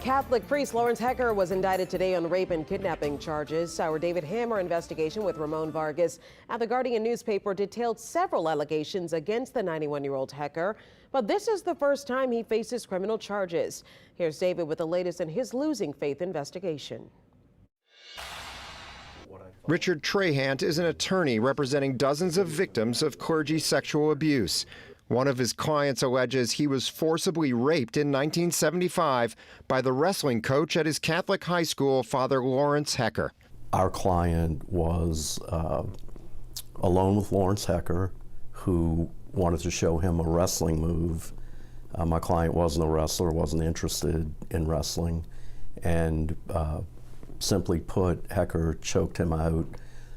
Catholic priest Lawrence Hecker was indicted today on rape and kidnapping charges. Our David Hammer investigation with Ramon Vargas at the Guardian newspaper detailed several allegations against the 91-year-old Hecker, but this is the first time he faces criminal charges. Here's David with the latest in his losing faith investigation. Richard Trahant is an attorney representing dozens of victims of clergy sexual abuse. One of his clients alleges he was forcibly raped in 1975 by the wrestling coach at his Catholic high school, Father Lawrence Hecker. Our client was alone with Lawrence Hecker, who wanted to show him a wrestling move. My client wasn't a wrestler, wasn't interested in wrestling, and simply put, Hecker choked him out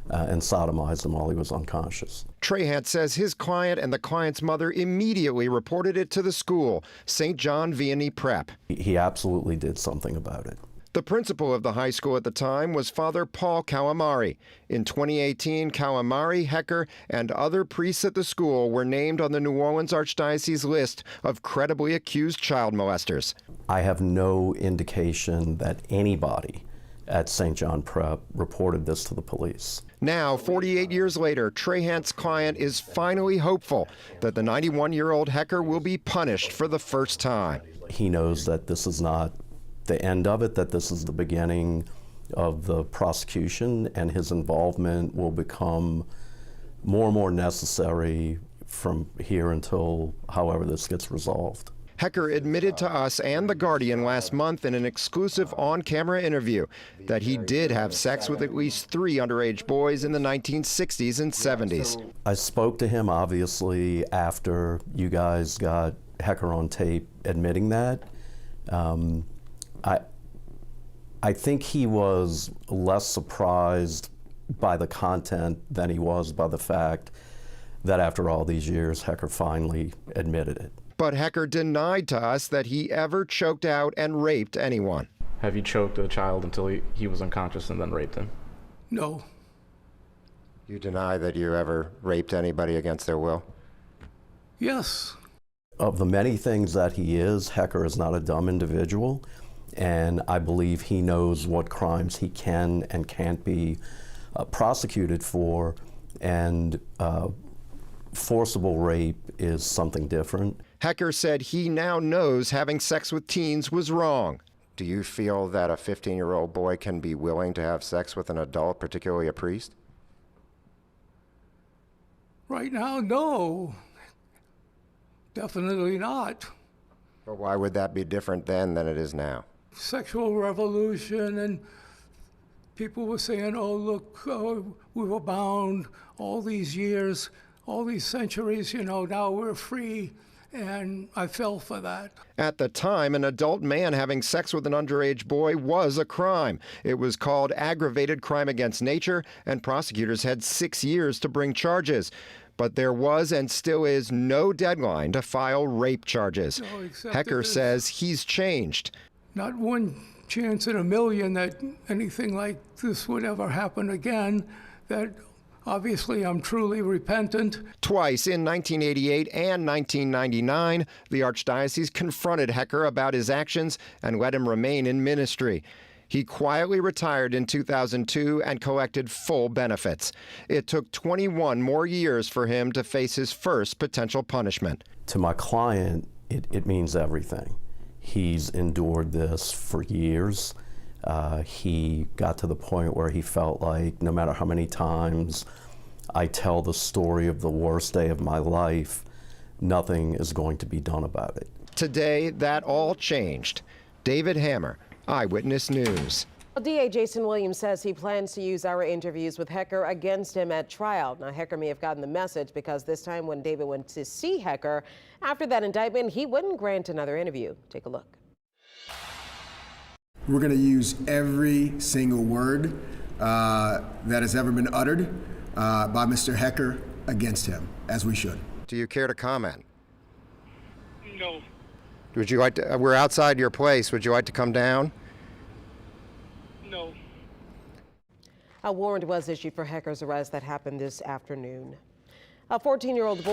and sodomized him while he was unconscious. Trahant says his client and the client's mother immediately reported it to the school, St. John Vianney Prep. He absolutely did something about it. The principal of the high school at the time was Father Paul Calamari. In 2018, Calamari, Hecker, and other priests at the school were named on the New Orleans Archdiocese list of credibly accused child molesters. I have no indication that anybody at St. John Prep reported this to the police. Now, 48 years later, Trahant's client is finally hopeful that the 91-year-old Hecker will be punished for the first time. He knows that this is not the end of it, that this is the beginning of the prosecution, and his involvement will become more and more necessary from here until however this gets resolved. Hecker admitted to us and The Guardian last month in an exclusive on-camera interview that he did have sex with at least 3 underage boys in the 1960s and 70s. I spoke to him, obviously, after you guys got Hecker on tape admitting that. I think he was less surprised by the content than he was by the fact that after all these years, Hecker finally admitted it. But Hecker denied to us that he ever choked out and raped anyone. Have you choked a child until he was unconscious and then raped him? No. You deny that you ever raped anybody against their will? Yes. Of the many things that he is, Hecker is not a dumb individual, and I believe he knows what crimes he can and can't be prosecuted for, and forcible rape is something different. Hecker said he now knows having sex with teens was wrong. Do you feel that a 15-year-old boy can be willing to have sex with an adult, particularly a priest? Right now, no. Definitely not. But why would that be different then than it is now? Sexual revolution, and people were saying, oh, look, we were bound all these years, all these centuries, now we're free. And I fell for that. At the time, an adult man having sex with an underage boy was a crime. It was called aggravated crime against nature, and prosecutors had 6 years to bring charges. But there was and still is no deadline to file rape charges. No, Hecker says he's changed. Not one chance in a million that anything like this would ever happen again, that obviously, I'm truly repentant. Twice in 1988 and 1999, the Archdiocese confronted Hecker about his actions and let him remain in ministry. He quietly retired in 2002 and collected full benefits. It took 21 more years for him to face his first potential punishment. To my client, it means everything. He's endured this for years. He got to the point where he felt like no matter how many times I tell the story of the worst day of my life, nothing is going to be done about it. Today, that all changed. David Hammer, Eyewitness News. DA Jason Williams says he plans to use our interviews with Hecker against him at trial. Now, Hecker may have gotten the message because this time when David went to see Hecker after that indictment, he wouldn't grant another interview. Take a look. We're going to use every single word that has ever been uttered by Mr. Hecker against him, as we should. Do you care to comment? No. Would you like to, we're outside your place. Would you like to come down? No. A warrant was issued for Hecker's arrest that happened this afternoon. A 14-year-old boy